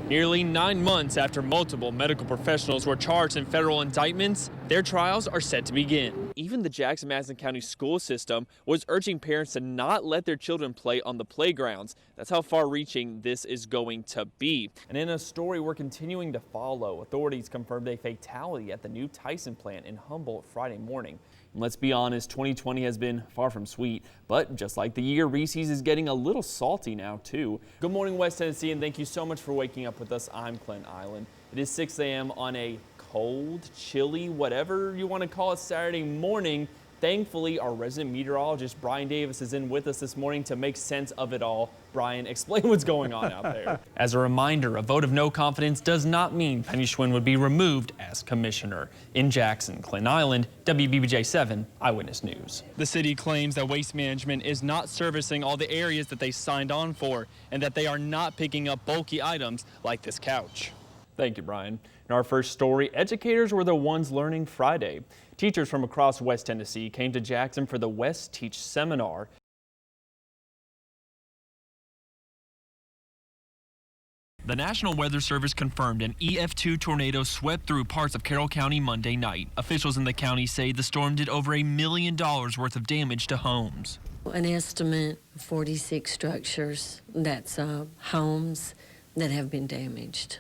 Nearly 9 months after multiple medical professionals were charged in federal indictments, their trials are set to begin. Even the Jackson-Madison County school system was urging parents to not let their children play on the playgrounds. That's how far-reaching this is going to be. And in a story we're continuing to follow, authorities confirmed a fatality at the new Tyson plant in Humboldt Friday morning. And let's be honest, 2020 has been far from sweet, but just like the year, Reese's is getting a little salty now too. Good morning, West Tennessee, and thank you so much for waking up with us. I'm Clint Eiland. It is 6 a.m. on a cold, chilly, whatever you want to call it, Saturday morning. Thankfully, our resident meteorologist, Brian Davis, is in with us this morning to make sense of it all. Brian, explain what's going on out there. As a reminder, a vote of no confidence does not mean Penny Schwinn would be removed as commissioner. In Jackson, Clint Eiland, WBBJ 7 Eyewitness News. The city claims that Waste Management is not servicing all the areas that they signed on for and that they are not picking up bulky items like this couch. Thank you, Brian. In our first story, educators were the ones learning Friday. Teachers from across West Tennessee came to Jackson for the West Teach seminar. The National Weather Service confirmed an EF2 tornado swept through parts of Carroll County Monday night. Officials in the county say the storm did over $1 million worth of damage to homes. An estimate of 46 structures, that's homes that have been damaged.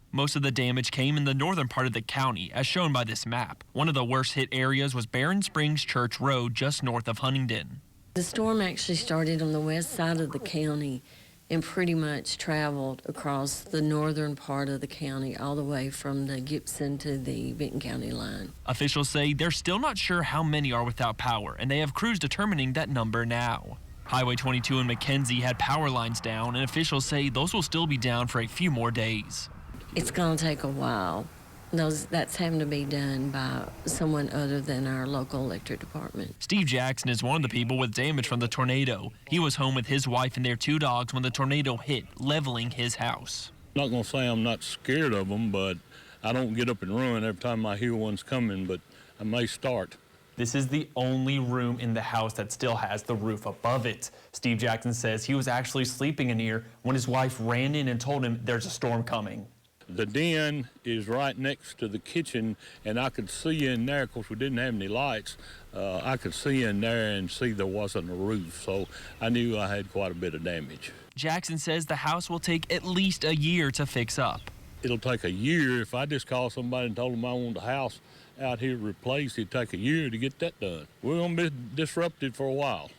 Most of the damage came in the northern part of the county, as shown by this map. One of the worst hit areas was Barron Springs Church Road, just north of Huntingdon. The storm actually started on the west side of the county and pretty much traveled across the northern part of the county, all the way from the Gibson to the Benton County line. Officials say they're still not sure how many are without power, and they have crews determining that number now. Highway 22 in McKenzie had power lines down, and officials say those will still be down for a few more days. It's going to take a while. That's having to be done by someone other than our local electric department. Steve Jackson is one of the people with damage from the tornado. He was home with his wife and their 2 dogs when the tornado hit, leveling his house. I'm not going to say I'm not scared of them, but I don't get up and run every time I hear one's coming, but I may start. This is the only room in the house that still has the roof above it. Steve Jackson says he was actually sleeping in here when his wife ran in and told him there's a storm coming. The den is right next to the kitchen, and I could see in there. Of course, we didn't have any lights. I could see in there and see there wasn't a roof, so I knew I had quite a bit of damage. Jackson says the house will take at least a year to fix up. It'll take a year. If I just called somebody and told them I wanted the house out here replaced, it'd take a year to get that done. We're going to be disrupted for a while,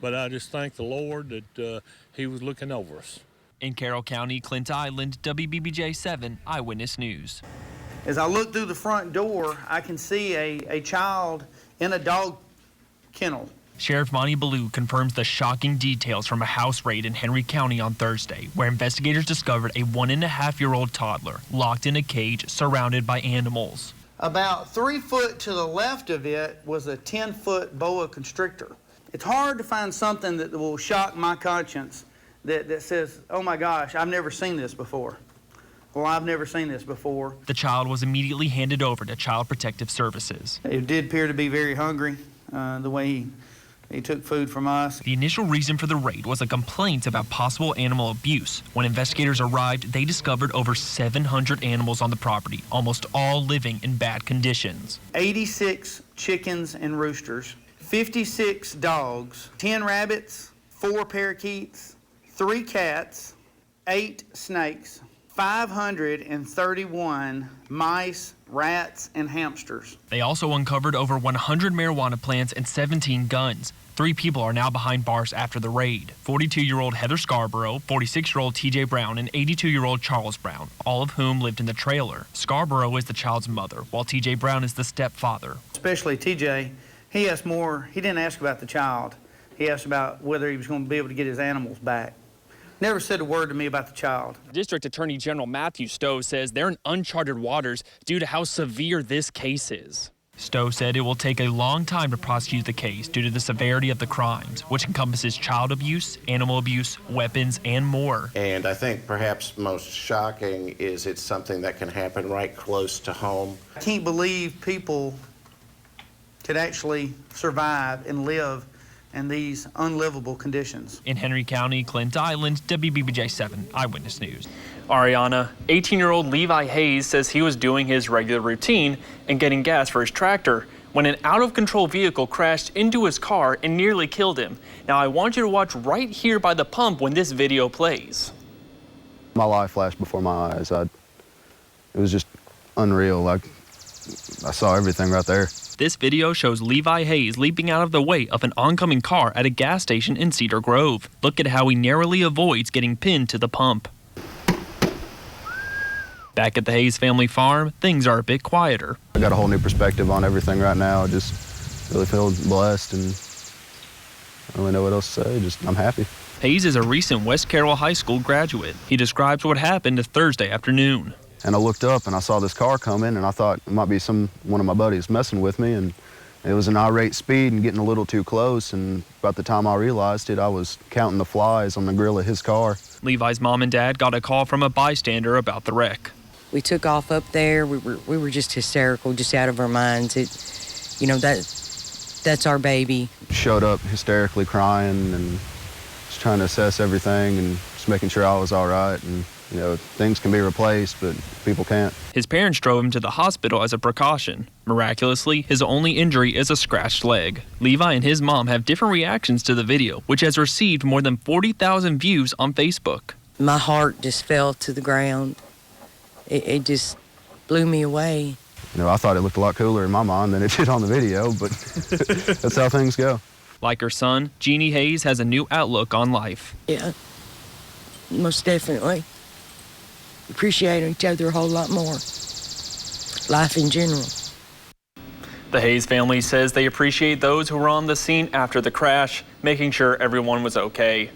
but I just thank the Lord that he was looking over us. In Carroll County, Clint Eiland, WBBJ 7 Eyewitness News. As I look through the front door, I can see a child in a dog kennel. Sheriff Monty Ballou confirms the shocking details from a house raid in Henry County on Thursday, where investigators discovered a 1.5-year-old toddler locked in a cage surrounded by animals. About 3 foot to the left of it was a 10-foot boa constrictor. It's hard to find something that will shock my conscience that says, oh my gosh, I've never seen this before. Well, I've never seen this before. The child was immediately handed over to Child Protective Services. It did appear to be very hungry, the way he took food from us. The initial reason for the raid was a complaint about possible animal abuse. When investigators arrived, they discovered over 700 animals on the property, almost all living in bad conditions. 86 chickens and roosters, 56 dogs, 10 rabbits, 4 parakeets, 3 cats, 8 snakes, 531 mice, rats, and hamsters. They also uncovered over 100 marijuana plants and 17 guns. 3 people are now behind bars after the raid. 42-year-old Heather Scarborough, 46-year-old TJ Brown, and 82-year-old Charles Brown, all of whom lived in the trailer. Scarborough is the child's mother, while TJ Brown is the stepfather. Especially TJ, he didn't ask about the child. He asked about whether he was going to be able to get his animals back. Never said a word to me about the child. District Attorney General Matthew Stowe says they're in uncharted waters due to how severe this case is. Stowe said it will take a long time to prosecute the case due to the severity of the crimes, which encompasses child abuse, animal abuse, weapons, and more. And I think perhaps most shocking is it's something that can happen right close to home. I can't believe people could actually survive and live and these unlivable conditions. In Henry County, Clint Eiland, WBBJ 7 Eyewitness News. Ariana, 18-year-old Levi Hayes says he was doing his regular routine and getting gas for his tractor when an out-of-control vehicle crashed into his car and nearly killed him. Now, I want you to watch right here by the pump when this video plays. My life flashed before my eyes. It was just unreal. I saw everything right there. This video shows Levi Hayes leaping out of the way of an oncoming car at a gas station in Cedar Grove. Look at how he narrowly avoids getting pinned to the pump. Back at the Hayes family farm, things are a bit quieter. I got a whole new perspective on everything right now. I just really feel blessed, and I don't really know what else to say. Just, I'm happy. Hayes is a recent West Carroll High School graduate. He describes what happened Thursday afternoon. And I looked up and I saw this car coming, and I thought it might be one of my buddies messing with me, and it was an irate speed and getting a little too close, and about the time I realized it, I was counting the flies on the grill of his car. Levi's mom and dad got a call from a bystander about the wreck. We took off up there. We were just hysterical, just out of our minds. That's our baby. Showed up hysterically crying and just trying to assess everything and just making sure I was all right. And things can be replaced, but people can't. His parents drove him to the hospital as a precaution. Miraculously, his only injury is a scratched leg. Levi and his mom have different reactions to the video, which has received more than 40,000 views on Facebook. My heart just fell to the ground. It just blew me away. I thought it looked a lot cooler in my mind than it did on the video, but that's how things go. Like her son, Jeannie Hayes has a new outlook on life. Yeah, most definitely. Appreciate each other a whole lot more. Life in general. The Hayes family says they appreciate those who were on the scene after the crash, making sure everyone was okay.